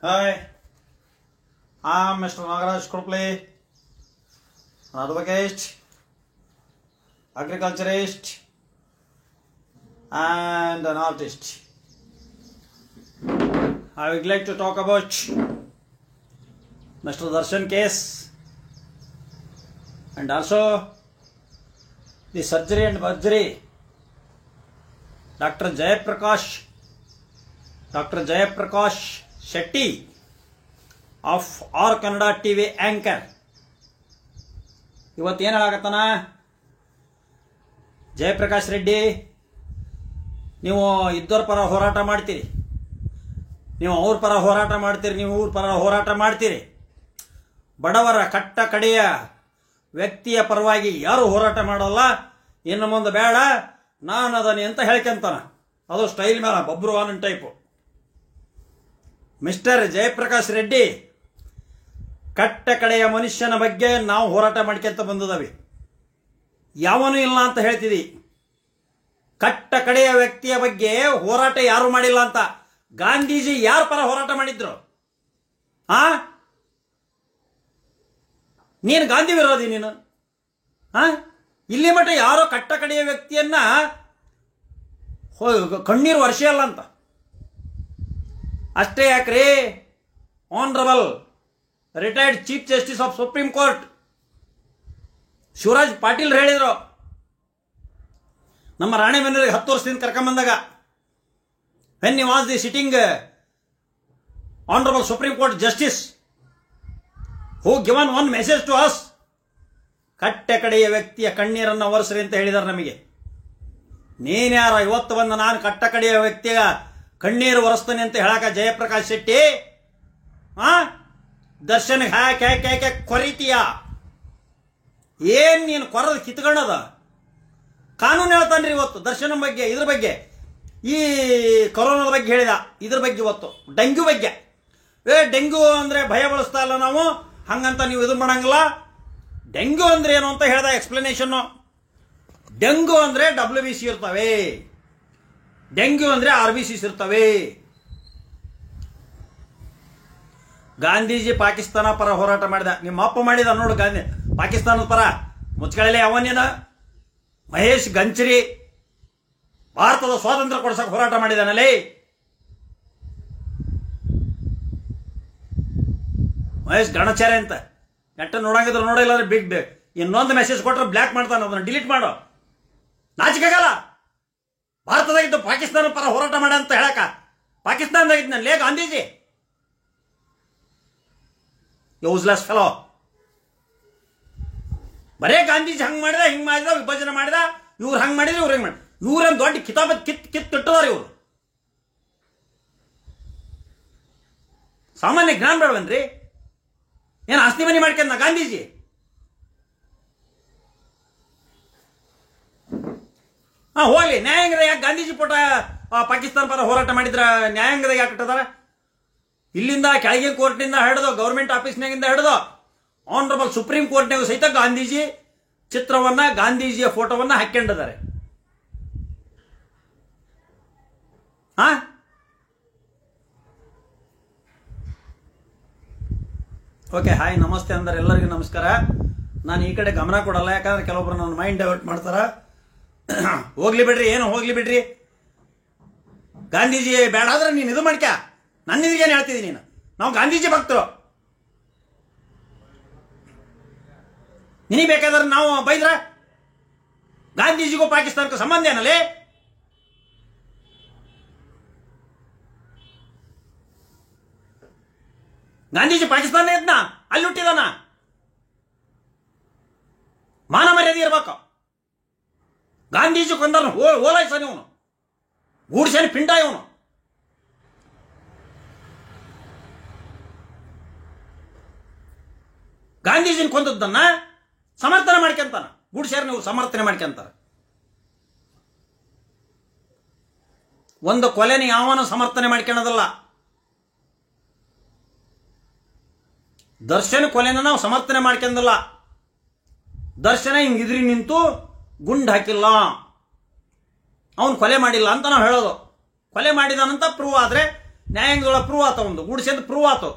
Hi, I'm Mr. Nagaraj Kurple, an advocate, agriculturist, and an artist. I would like to talk about Mr. Darshan case and also the surgery and burgery. Dr. Jayaprakash Shetty of Our Kannada TV anchor. ಇವತ್ತು ಏನು ಹೇಳಾಕತ್ತಾನ? ಜಯಪ್ರಕಾಶ್ ರೆಡ್ಡಿ, ನೀವು ಇದ್ದವ್ರ ಪರ ಹೋರಾಟ ಮಾಡ್ತೀರಿ, ನೀವು ಅವ್ರ ಪರ ಹೋರಾಟ ಮಾಡ್ತೀರಿ, ನೀವು ಇವ್ರ ಪರ ಹೋರಾಟ ಮಾಡ್ತೀರಿ. ಬಡವರ ಕಟ್ಟ ಕಡೆಯ ವ್ಯಕ್ತಿಯ ಪರವಾಗಿ ಯಾರು ಹೋರಾಟ ಮಾಡೋಲ್ಲ. ಇನ್ನು ಮುಂದೆ ಬೇಡ, ನಾನು ಅದನ್ನೇ ಅಂತ ಹೇಳ್ಕೊಂತಾನ. ಅದು ಸ್ಟೈಲ್ ಮೇಲೆ ಬಬ್ರುವಾನ್ ಟೈಪು. ಮಿಸ್ಟರ್ ಜಯಪ್ರಕಾಶ್ ರೆಡ್ಡಿ, ಕಟ್ಟ ಕಡೆಯ ಮನುಷ್ಯನ ಬಗ್ಗೆ ನಾವು ಹೋರಾಟ ಮಾಡ್ಕೊಂತ ಬಂದದವಿ. ಯಾವನೂ ಇಲ್ಲ ಅಂತ ಹೇಳ್ತಿದ್ದಿ. ಕಟ್ಟ ಕಡೆಯ ವ್ಯಕ್ತಿಯ ಬಗ್ಗೆ ಹೋರಾಟ ಯಾರು ಮಾಡಿಲ್ಲ ಅಂತ. ಗಾಂಧೀಜಿ ಯಾರ ಪರ ಹೋರಾಟ ಮಾಡಿದ್ರು? ನೀನು ಗಾಂಧಿ ವಿರೋಧಿ ನೀನು. ಇಲ್ಲಿ ಮಟ್ಟ ಯಾರೋ ಕಟ್ಟ ಕಡೆಯ ವ್ಯಕ್ತಿಯನ್ನ ಕಣ್ಣೀರು ವರ್ಷ ಅಲ್ಲ ಅಂತ. ಅಷ್ಟೇ ಯಾಕ್ರಿ, honourable retired chief justice of Supreme Court Shivraj Patil ಹೇಳಿದ್ರು, ನಮ್ಮ ರಾಣೆಬೆನ್ನೂರಿಗೆ 10 ವರ್ಷದಿಂದ ಕರ್ಕೊಂಬಂದಾಗ, when he was the sitting honourable Supreme Court justice who given one message to us, ಕಟ್ಟ ಕಡೆಯ ವ್ಯಕ್ತಿಯ ಕಣ್ಣೀರನ್ನು ಒರೆಸ್ರಿ ಅಂತ ಹೇಳಿದಾರೆ ನಮಗೆ. ನೀನ್ಯಾರ ಇವತ್ತು ಬಂದು ನಾನು ಕಟ್ಟ ಕಡೆಯ ವ್ಯಕ್ತಿಯ ಕಣ್ಣೀರು ಒರೆಸ್ತಾನೆ ಅಂತ ಹೇಳಕ ಜಯಪ್ರಕಾಶ್ ಶೆಟ್ಟಿ? ದರ್ಶನ್ ಹ್ಯಾಕೆ ಕೊರಿತೀಯ? ಏನ್ ನೀನು ಕೊರದ ಕಿತ್ಕೊಂಡದ? ಕಾನೂನು ಹೇಳ್ತಾನ್ರಿ ಇವತ್ತು ದರ್ಶನ ಬಗ್ಗೆ, ಇದ್ರ ಬಗ್ಗೆ, ಈ ಕೊರೋನಾದ ಬಗ್ಗೆ ಹೇಳಿದ, ಇದ್ರ ಬಗ್ಗೆ ಇವತ್ತು ಡೆಂಗ್ಯೂ ಬಗ್ಗೆ. ಡೆಂಗ್ಯೂ ಅಂದ್ರೆ ಭಯ ಬಳಸ್ತಾ ಇಲ್ಲ ನಾವು, ಹಂಗಂತ ನೀವು ಇದು ಮಾಡಂಗಿಲ್ಲ. ಡೆಂಗ್ಯೂ ಅಂದ್ರೆ ಏನು ಅಂತ ಹೇಳ್ದ ಎಕ್ಸ್ಪ್ಲನೇಷನ್. ಡೆಂಗ್ಯೂ ಅಂದ್ರೆ WBC ಇರ್ತವೆ, ಡೆಂಗ್ಯೂ ಅಂದ್ರೆ RBCs ಇರ್ತವೆ. ಗಾಂಧೀಜಿ ಪಾಕಿಸ್ತಾನ ಪರ ಹೋರಾಟ ಮಾಡಿದ. ನಿಮ್ಮ ಅಪ್ಪ ಮಾಡಿದ ನೋಡು ಗಾಂಧಿ ಪಾಕಿಸ್ತಾನದ ಪರ. ಮುಚ್ಕೊಳ್ಳಿ ಅವನೇನ. ಮಹೇಶ್ ಗಂಚರಿ ಭಾರತದ ಸ್ವಾತಂತ್ರ್ಯ ಕೊಡ್ಸಕ್ ಹೋರಾಟ ಮಾಡಿದಾನಲ್ಲಿ. ಮಹೇಶ್ ಗಣಚಾರ್ಯ ಅಂತ ನೆಟ್ಟ ನೋಡಂಗಿದ್ರು ನೋಡಿಲ್ಲ, ಬಿಗ್ ಇನ್ನೊಂದು ಮೆಸೇಜ್ ಕೊಟ್ಟರೆ ಬ್ಲಾಕ್ ಮಾಡ್ತಾನೆ, ಅದನ್ನ ಡಿಲೀಟ್ ಮಾಡೋ. ನಾಚಿಕಾಗಲ್ಲ. ಭಾರತದಾಗಿದ್ದು ಪಾಕಿಸ್ತಾನ ಪರ ಹೋರಾಟ ಮಾಡ ಅಂತ ಹೇಳಕ. ಪಾಕಿಸ್ತಾನದಾಗಿದ್ನಲ್ಲೇ ಗಾಂಧೀಜಿ. Useless fellow. ಬರೇ ಗಾಂಧೀಜಿ ಹಂಗ್ ಮಾಡಿದ, ಹಿಂಗ್ ಮಾಡಿದ, ವಿಭಜನೆ ಮಾಡಿದ, ಇವ್ರು ಹಂಗ್ ಮಾಡಿದ್ರೆ ಇವ್ರು ಹೆಂಗ್ ಮಾಡಿದ. ಇವ್ರೇನ್ ದೊಡ್ಡ ಕಿತಾಬತ್ ಕಿಟ್ಟಿದಾರ ಇವ್ರು. ಸಾಮಾನ್ಯ ಜ್ಞಾನ ಬೇಡವನ್ರಿ? ಏನ್ ಆಸ್ತಿ ಮನೆ ಮಾಡ್ಕೊಂಡ ಗಾಂಧೀಜಿ? ಹೋಗ್ಲಿ ನ್ಯಾಯಾಂಗದ ಯಾಕೆ ಗಾಂಧೀಜಿ ಪುಟ ಪಾಕಿಸ್ತಾನ ಪರ ಹೋರಾಟ ಮಾಡಿದ್ರ ನ್ಯಾಯಾಂಗದ ಯಾಕೆ ಇಟ್ಟದಾರ? ಇಲ್ಲಿಂದ ಕೆಳಗಿನ ಕೋರ್ಟ್ನಿಂದ ಹಿಡಿದು ಗೌರ್ಮೆಂಟ್ ಆಫೀಸ್ನಾಗಿಂದ ಹಿಡಿದು ಆನರಬಲ್ ಸುಪ್ರೀಂ ಕೋರ್ಟ್ನಾಗ ಸಹಿತ ಗಾಂಧೀಜಿ ಚಿತ್ರವನ್ನ, ಗಾಂಧೀಜಿಯ ಫೋಟೋವನ್ನ ಹಾಕೊಂಡಿದ್ದಾರೆ. ಓಕೆ, ಹಾಯ್, ನಮಸ್ತೆ ಅಂದ್ರೆ ಎಲ್ಲರಿಗೂ ನಮಸ್ಕಾರ. ನಾನು ಈ ಕಡೆ ಗಮನ ಕೊಡಲ್ಲ, ಯಾಕಂದ್ರೆ ಕೆಲವೊಬ್ರು ನನ್ನ ಮೈಂಡ್ ಡೈವರ್ಟ್ ಮಾಡ್ತಾರ. ಹೋಗ್ಲಿ ಬಿಡ್ರಿ, ಏನು ಹೋಗ್ಲಿ ಬಿಡ್ರಿ. ಗಾಂಧೀಜಿ ಬೇಡ ಆದ್ರೆ ನೀನು ಇದು ಮಾಡ್ಕ. ನನ್ನ ಇದ್ರಿಗೇನು ಹೇಳ್ತಿದ್ದೀನಿ ನೀನು? ನಾವು ಗಾಂಧೀಜಿ ಭಕ್ತರು. ನಿನಗೆ ಬೇಕಾದ್ರೆ ನಾವು ಬೈದ್ರ ಗಾಂಧೀಜಿಗೂ ಪಾಕಿಸ್ತಾನಕ್ಕೂ ಸಂಬಂಧ ಏನಲ್ಲೇ? ಗಾಂಧೀಜಿ ಪಾಕಿಸ್ತಾನ ಇದ್ನ, ಅಲ್ಲಿ ಹುಟ್ಟಿದಾನ. ಮಾನ ಮರ್ಯಾದೆ ಇರ್ಬೇಕು. ಗಾಂಧೀಜಿ ಕೊಂದನು ಓಲಾಯ್ಸಾನೆ ಇವನು, ಗೂಡ್ಸೇನೆ ಪಿಂಡ ಇವನು. ಗಾಂಧೀಜಿನ ಕೊಂದದ್ದನ್ನ ಸಮರ್ಥನೆ ಮಾಡ್ಕೊಂತಾನ, ಗೂಡ್ಸೇರ್ನ ಇವ್ರು ಸಮರ್ಥನೆ ಮಾಡ್ಕೊಂತಾರ. ಒಂದು ಕೊಲೆನ ಯಾವನು ಸಮರ್ಥನೆ ಮಾಡ್ಕೊಳ್ಳೋದಲ್ಲ. ದರ್ಶನ ಕೊಲೆನ ನಾವು ಸಮರ್ಥನೆ ಮಾಡ್ಕೊಂಡಲ್ಲ. ದರ್ಶನ ಹಿಂಗ್ ಇದ್ರಿ ನಿಂತು ಗುಂಡು ಹಾಕಿಲ್ಲ, ಅವನು ಕೊಲೆ ಮಾಡಿಲ್ಲ ಅಂತ ನಾವು ಹೇಳೋದು. ಕೊಲೆ ಮಾಡಿದಾನಂತ ಪ್ರೂವ್ ಆದ್ರೆ ನ್ಯಾಯಾಂಗದೊಳಗೆ ಪ್ರೂವ್ ಆತ, ಒಂದು ಗೂಡಿಸಿಂದ ಪ್ರೂವ್ ಆತು.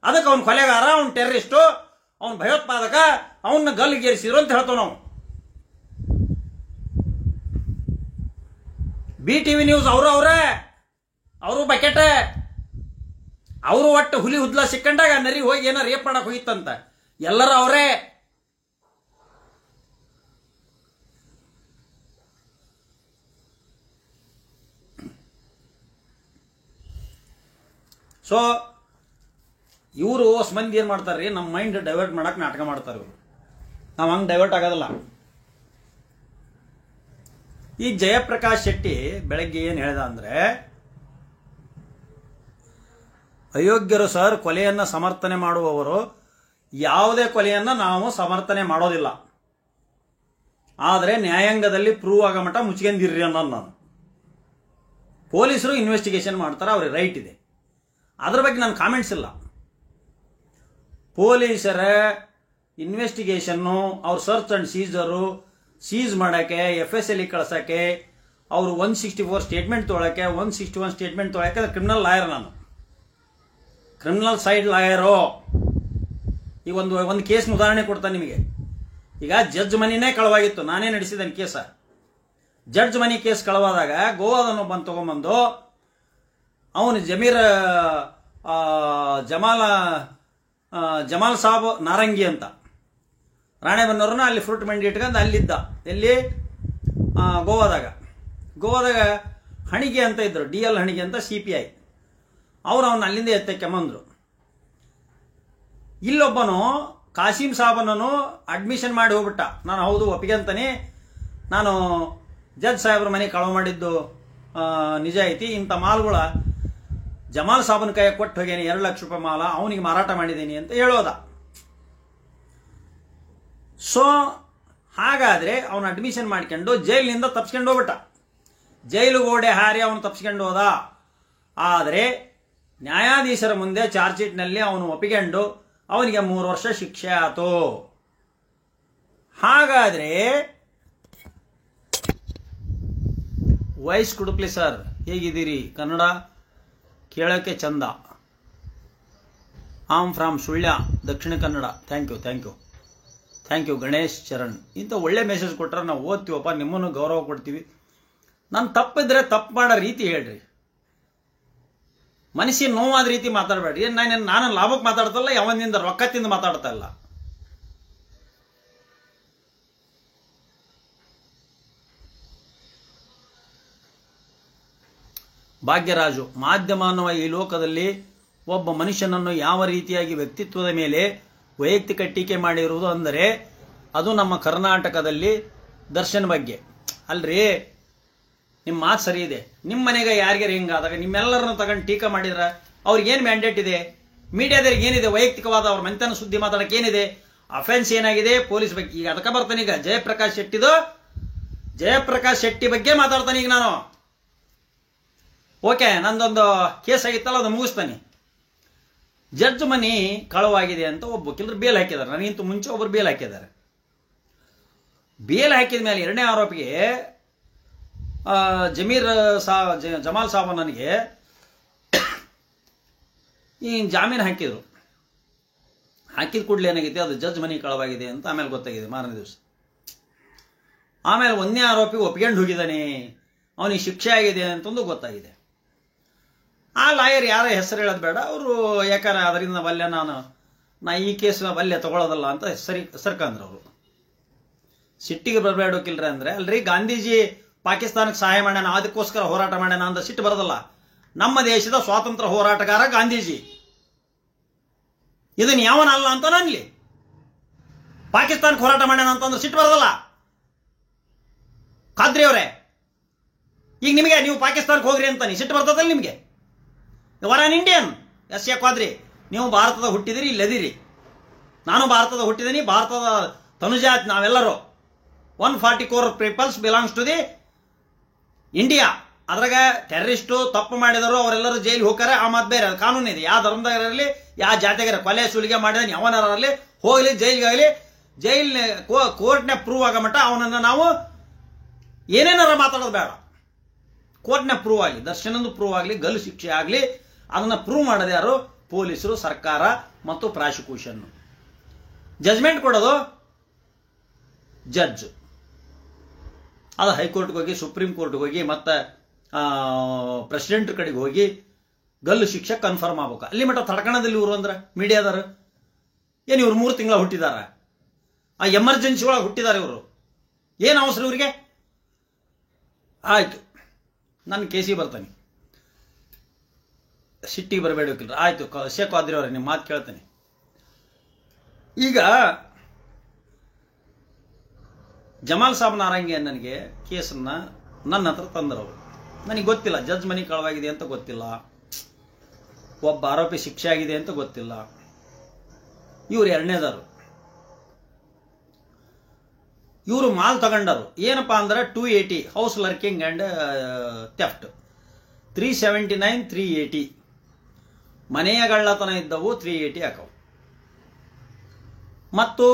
ಅದಕ್ಕೆ ಅವ್ನು ಕೊಲೆಗಾರ, ಅವ್ನು ಟೆರರಿಸ್ಟು, ಅವ್ನು ಭಯೋತ್ಪಾದಕ, ಅವನ್ನ ಗಲ್ಲಿಗೇರಿಸಿದ್ರು ಅಂತ ಹೇಳ್ತಾವ ನಾವು. BTV ನ್ಯೂಸ್ ಅವರು ಬಕೆಟ್, ಅವರು ಒಟ್ಟು ಹುಲಿ ಹುದ್ಲ ಸಿಕ್ಕಂಡಾಗ ನರಿ ಹೋಗಿ ಏನೋ ರೇಪ್ ಮಾಡಕ್ ಹೋಗಿತ್ತಂತ. ಎಲ್ಲರೂ ಅವರೇ. ಸೊ ಇವರು ಮಂದಿ ಏನು ಮಾಡ್ತಾರ್ರಿ, ನಮ್ಮ ಮೈಂಡ್ ಡೈವರ್ಟ್ ಮಾಡಕ್ಕೆ ನಾಟಕ ಮಾಡ್ತಾರೆ ಇವರು. ನಾವು ಹಂಗೆ ಡೈವರ್ಟ್ ಆಗೋದಿಲ್ಲ. ಈ ಜಯಪ್ರಕಾಶ್ ಶೆಟ್ಟಿ ಬೆಳಗ್ಗೆ ಏನು ಹೇಳ್ದ ಅಂದ್ರೆ, ಅಯೋಗ್ಯರು ಸರ್ ಕೊಲೆಯನ್ನು ಸಮರ್ಥನೆ ಮಾಡುವವರು, ಯಾವುದೇ ಕೊಲೆಯನ್ನು ನಾವು ಸಮರ್ಥನೆ ಮಾಡೋದಿಲ್ಲ, ಆದರೆ ನ್ಯಾಯಾಂಗದಲ್ಲಿ ಪ್ರೂವ್ ಆಗೋ ಮಟ್ಟ ಮುಚ್ಕೊಂಡಿರ್ರಿ ಅನ್ನೋದು ನಾನು. ಪೊಲೀಸರು ಇನ್ವೆಸ್ಟಿಗೇಷನ್ ಮಾಡ್ತಾರೆ, ಅವ್ರಿಗೆ ರೈಟ್ ಇದೆ, ಅದ್ರ ಬಗ್ಗೆ ನನ್ನ ಕಾಮೆಂಟ್ಸ್ ಇಲ್ಲ. ಪೊಲೀಸರ ಇನ್ವೆಸ್ಟಿಗೇಷನ್ನು, ಅವ್ರ ಸರ್ಚ್ ಅಂಡ್ ಸೀಸರು, ಸೀಸ್ ಮಾಡೋಕ್ಕೆ, FSL ಕಳ್ಸೋಕ್ಕೆ, ಅವರು 164 ಸ್ಟೇಟ್ಮೆಂಟ್ ತೊಗೊಳಕ್ಕೆ, 161 ಸ್ಟೇಟ್ಮೆಂಟ್ ತೊಗೊಳಕ್ಕೆ, ಕ್ರಿಮಿನಲ್ ಲಾಯರ್ ನಾನು, ಕ್ರಿಮಿನಲ್ ಸೈಡ್ ಲಾಯರು. ಈಗ ಒಂದು ಕೇಸ್ನ ಉದಾಹರಣೆ ಕೊಡ್ತಾನೆ ನಿಮಗೆ. ಈಗ ಜಡ್ಜ್ ಮನಿನೇ ಕಳವಾಗಿತ್ತು, ನಾನೇ ನಡೆಸಿದ್ದೇನೆ ಕೇಸ. ಜಡ್ಜ್ ಮನಿ ಕೇಸ್ ಕಳವಾದಾಗ ಗೋವಾದನ್ನು ಬಂದು ತಗೊಂಬಂದು ಅವನು ಜಮಾಲ್ ಸಾಬ್ ನಾರಂಗಿ ಅಂತ ರಾಣೆಬೆನ್ನೂರನ್ನ ಅಲ್ಲಿ ಫ್ರೂಟ್ ಮಂಡಿ ಇಟ್ಕೊಂಡು ಅಲ್ಲಿದ್ದ. ಎಲ್ಲಿ? ಗೋವಾದಾಗ ಹಣಿಗೆ ಅಂತ ಇದ್ರು, DL ಹಣಿಗೆ ಅಂತ CPI. ಅವನ್ನ ಅಲ್ಲಿಂದ ಎತ್ತಕ್ಕೆಂಬಂದ್ರು. ಇಲ್ಲೊಬ್ಬನು ಕಾಸಿಂ ಸಾಬನನ್ನು ಅಡ್ಮಿಷನ್ ಮಾಡಿ ಹೋಗ್ಬಿಟ್ಟ. ನಾನು ಹೌದು ಒಪ್ಪಿಗೆ ಅಂತಾನೆ, ನಾನು ಜಡ್ಜ್ ಸಾಹೇಬ್ರ ಮನೆ ಕಳವು ಮಾಡಿದ್ದು ನಿಜ ಐತಿ, ಇಂಥ ಮಾಲ್ಗಳ ಜಮಾಲ್ ಸಾಬನ್ ಕೈ ಕೊಟ್ಟು ಹೋಗೇನಿ, 2 ಲಕ್ಷ ರೂಪಾಯಿ ಮಾಲ ಅವನಿಗೆ ಮಾರಾಟ ಮಾಡಿದ್ದೀನಿ ಅಂತ ಹೇಳೋದ. ಸೊ ಹಾಗಾದ್ರೆ ಅವನು ಅಡ್ಮಿಷನ್ ಮಾಡ್ಕೊಂಡು ಜೈಲಿನಿಂದ ತಪ್ಸ್ಕೊಂಡು ಹೋಗ್ಬಿಟ್ಟ. ಜೈಲು ಗೋಡೆ ಹಾರಿ ಅವನು ತಪ್ಸ್ಕೊಂಡು ಹೋದ. ಆದರೆ ನ್ಯಾಯಾಧೀಶರ ಮುಂದೆ ಚಾರ್ಜ್ ಶೀಟ್ನಲ್ಲಿ ಅವನು ಒಪ್ಪಿಕೊಂಡು ಅವನಿಗೆ 3 ವರ್ಷ ಶಿಕ್ಷೆ ಆಯಿತು. ಹಾಗಾದ್ರೆ ವಾಯ್ಸ್ ಕುಡುಕ್ಲಿ ಸರ್, ಹೇಗಿದ್ದೀರಿ? ಕನ್ನಡ ಕೇಳೋಕ್ಕೆ ಚಂದ. Am from Sullia, Dakshina Kannada. Thank you Ganesh Charan. ಇಂಥ ಒಳ್ಳೆ ಮೆಸೇಜ್ ಕೊಟ್ಟರೆ ನಾವು ಓದ್ತೀವಪ್ಪ, ನಿಮ್ಮನ್ನು ಗೌರವ ಕೊಡ್ತೀವಿ. ನಾನು ತಪ್ಪಿದ್ರೆ ತಪ್ಪು ಮಾಡೋ ರೀತಿ ಹೇಳ್ರಿ, ಮನಸ್ಸಿಗೆ ನೋವಾದ ರೀತಿ ಮಾತಾಡಬೇಡ್ರಿ. ನಾನು ಲಾಭಕ್ಕೆ ಮಾತಾಡ್ತಲ್ಲ, ಯಾವನಿಂದ ರೊಕ್ಕತ್ತಿಂದ ಮಾತಾಡ್ತಾ ಇಲ್ಲ. ಭಾಗ್ಯರಾಜು, ಮಾಧ್ಯಮ ಅನ್ನುವ ಈ ಲೋಕದಲ್ಲಿ ಒಬ್ಬ ಮನುಷ್ಯನನ್ನು ಯಾವ ರೀತಿಯಾಗಿ ವ್ಯಕ್ತಿತ್ವದ ಮೇಲೆ ವೈಯಕ್ತಿಕ ಟೀಕೆ ಮಾಡಿರುವುದು ಅಂದರೆ ಅದು ನಮ್ಮ ಕರ್ನಾಟಕದಲ್ಲಿ ದರ್ಶನ್ ಬಗ್ಗೆ ಅಲ್ರಿ. ನಿಮ್ಮ ಮಾತು ಸರಿ ಇದೆ. ನಿಮ್ಮ ಮನೆಗೆ ಯಾರಿಗಾರ ಹಿಂಗಾದಾಗ ನಿಮ್ಮೆಲ್ಲರನ್ನು ತಗೊಂಡು ಟೀಕೆ ಮಾಡಿದ್ರ ಅವ್ರಿಗೇನು ಮ್ಯಾಂಡೇಟ್ ಇದೆ? ಮೀಡಿಯಾದವ್ರಿಗೆ ಏನಿದೆ? ವೈಯಕ್ತಿಕವಾದ ಅವ್ರ ಮಂತನ ಸುದ್ದಿ ಮಾತಾಡಕ್ಕೆ ಏನಿದೆ? ಅಫೆನ್ಸ್ ಏನಾಗಿದೆ ಪೊಲೀಸ್ ಬಗ್ಗೆ? ಈಗ ಅದಕ್ಕೆ ಬರ್ತಾನೆ. ಈಗ ಜಯಪ್ರಕಾಶ್ ಶೆಟ್ಟಿ ಬಗ್ಗೆ ಮಾತಾಡ್ತಾನೆ ಈಗ ನಾನು. ಓಕೆ, ನಂದೊಂದು ಕೇಸ್ ಆಗಿತ್ತಲ್ಲ, ಅದು ಮುಗಿಸ್ತಾನೆ. ಜಡ್ಜ್ ಮನಿ ಕಳವಾಗಿದೆ ಅಂತ ಒಬ್ಬ ವಕೀಲರು ಬೇಲ್ ಹಾಕಿದ್ದಾರೆ. ನನಗಿಂತ ಮುಂಚೆ ಒಬ್ಬರು ಬೇಲ್ ಹಾಕಿದ್ದಾರೆ. ಬೇಲ್ ಹಾಕಿದ ಮೇಲೆ 2ನೇ ಆರೋಪಿಗೆ ಜಮಾಲ್ ಸಾಬ್ ನನಗೆ ಈ ಜಾಮೀನು ಹಾಕಿದ್ರು. ಹಾಕಿದ ಕೂಡಲೇ ಏನಾಗಿದೆ, ಅದು ಜಡ್ಜ್ ಮನಿ ಕಳವಾಗಿದೆ ಅಂತ ಆಮೇಲೆ ಗೊತ್ತಾಗಿದೆ ಮಾರನೇ ದಿವಸ. ಆಮೇಲೆ 1ನೇ ಆರೋಪಿ ಒಪ್ಕೊಂಡು ಹೋಗಿದ್ದಾನೆ, ಅವನಿಗೆ ಶಿಕ್ಷೆ ಆಗಿದೆ ಅಂತಂದು ಗೊತ್ತಾಗಿದೆ. ಆ ಲಾಯರ್ ಯಾರ ಹೆಸರು ಹೇಳೋದು ಬೇಡ, ಅವರು ಯಾಕಂದ್ರೆ ಅದರಿಂದ ವಲ್ಯ ನಾ ಈ ಕೇಸ್ ವಲ್ಯ ತಗೊಳ್ಳೋದಲ್ಲ ಅಂತ ಸರ್ಕಂದ್ರು ಅವರು. ಸಿಟ್ಟಿಗೆ ಬರಬೇಡೋಕಿಲ್ರಿ ಅಂದ್ರೆ, ಅಲ್ರಿ ಗಾಂಧೀಜಿ ಪಾಕಿಸ್ತಾನಕ್ಕೆ ಸಹಾಯ ಮಾಡ್ಯಾನ, ಅದಕ್ಕೋಸ್ಕರ ಹೋರಾಟ ಮಾಡ್ಯಾನ ಅಂತ ಸಿಟ್ಟು ಬರೋದಲ್ಲ. ನಮ್ಮ ದೇಶದ ಸ್ವಾತಂತ್ರ್ಯ ಹೋರಾಟಗಾರ ಗಾಂಧೀಜಿ, ಇದನ್ನ ಯಾವನಲ್ಲ ಅಂತ ನನ್ಲಿ. ಪಾಕಿಸ್ತಾನಕ್ಕೆ ಹೋರಾಟ ಮಾಡ್ಯಾನ ಅಂತಂದ್ರೆ ಸಿಟ್ಟು ಬರೋದಲ್ಲ. ಖಾದ್ರಿ ಅವರೇ, ಈಗ ನಿಮಗೆ ನೀವು ಪಾಕಿಸ್ತಾನಕ್ಕೆ ಹೋಗ್ರಿ ಅಂತ ಸಿಟ್ಟು ಬರ್ತದಲ್ಲ ನಿಮಗೆ? Were an Indian. S A Khadri, ನೀವು ಭಾರತದ ಹುಟ್ಟಿದಿರಿ, ಇಲ್ಲದಿರಿ. ನಾನು ಭಾರತದ ಹುಟ್ಟಿದೀನಿ, ಭಾರತದ ತನುಜಾತ್ ನಾವೆಲ್ಲರೂ. 140 crore peoples belongs to the India. ಅದ್ರಾಗ ಟೆರರಿಸ್ಟು ತಪ್ಪು ಮಾಡಿದರು ಅವರೆಲ್ಲರೂ ಜೈಲಿಗೆ ಹೋಗ್ತಾರೆ. ಆ ಮಾತು ಬೇರೆ, ಅದು ಕಾನೂನು ಇದೆ. ಯಾವ ಧರ್ಮದಾಗಿರಲಿ, ಯಾವ ಜಾತಿಗಾರ ಕೊಲೆ ಸುಲಿಗೆ ಮಾಡಿದ ಯಾವನಾರಲ್ಲಿ ಹೋಗಲಿ, ಜೈಲಿಗಾಗಲಿ, ಕೋರ್ಟ್ನ ಪ್ರೂವ್ ಆಗೋ ಮಟ್ಟ ಅವನನ್ನು ನಾವು ಏನೇನಾರ ಮಾತಾಡೋದು ಬೇಡ. ಕೋರ್ಟ್ನ ಪ್ರೂವ್ ಆಗಲಿ, ದರ್ಶನಂದು ಪ್ರೂವ್ ಆಗಲಿ, ಗಲ್ಲು ಶಿಕ್ಷೆ ಆಗಲಿ, ಅದನ್ನು ಪ್ರೂವ್ ಮಾಡೋದು ಯಾರು? ಪೊಲೀಸರು, ಸರ್ಕಾರ ಮತ್ತು ಪ್ರಾಸಿಕ್ಯೂಷನ್. ಜಜ್ಮೆಂಟ್ ಕೊಡೋದು ಜಡ್ಜ್. ಅದು ಹೈಕೋರ್ಟ್ಗೆ ಹೋಗಿ, ಸುಪ್ರೀಂ ಕೋರ್ಟ್ಗೆ ಹೋಗಿ, ಮತ್ತೆ ಪ್ರೆಸಿಡೆಂಟ್ ಕಡೆಗೆ ಹೋಗಿ ಗಲ್ಲು ಶಿಕ್ಷೆ ಕನ್ಫರ್ಮ್ ಆಗ್ಬೇಕು. ಅಲ್ಲಿ ಮಟ್ಟ ತಡ್ಕಣದಲ್ಲಿ ಇವರು ಅಂದ್ರೆ ಮೀಡಿಯಾದಾರ ಏನು ಇವ್ರು 3 ತಿಂಗಳ ಹುಟ್ಟಿದಾರ, ಆ ಎಮರ್ಜೆನ್ಸಿ ಒಳಗೆ ಹುಟ್ಟಿದ್ದಾರೆ ಇವರು. ಏನು ಅವಸರ ಇವರಿಗೆ? ಆಯ್ತು, ನನ್ನ ಕೇಸಿಗೆ ಬರ್ತಾನೆ, ಸಿಟ್ಟಿಗೆ ಬರಬೇಕಿಲ್ಲ. ಆಯ್ತು, ಶೇಖ್ ಆದ್ರಿ ಅವ್ರೆ, ನಿಮ್ಮ ಮಾತು ಕೇಳ್ತಾನೆ. ಈಗ ಜಮಾಲ್ ಸಾಬ್ ನಾರಂಗಿ ನನಗೆ ಕೇಸನ್ನ ನನ್ನ ಹತ್ರ ತಂದರು. ನನಗೆ ಗೊತ್ತಿಲ್ಲ, ಜಡ್ಜ್ ಮನಿ ಕಳವಾಗಿದೆ ಅಂತ ಗೊತ್ತಿಲ್ಲ, ಒಬ್ಬ ಆರೋಪಿ ಶಿಕ್ಷೆ ಆಗಿದೆ ಅಂತ ಗೊತ್ತಿಲ್ಲ. ಇವ್ರು ಎರಡನೇದಾರು. ಇವರು ಮಾಲ್ ತಗೊಂಡರು. ಏನಪ್ಪಾ ಅಂದ್ರೆ 280 ಹೌಸ್ ಲರ್ಕಿಂಗ್ ಅಂಡ್ ಥೆಫ್ಟ್, 379, 380 ಮನೆಯ ಗಳ್ಳತನ ಇದ್ದವು, 380 ಹಾಕವು. ಮತ್ತು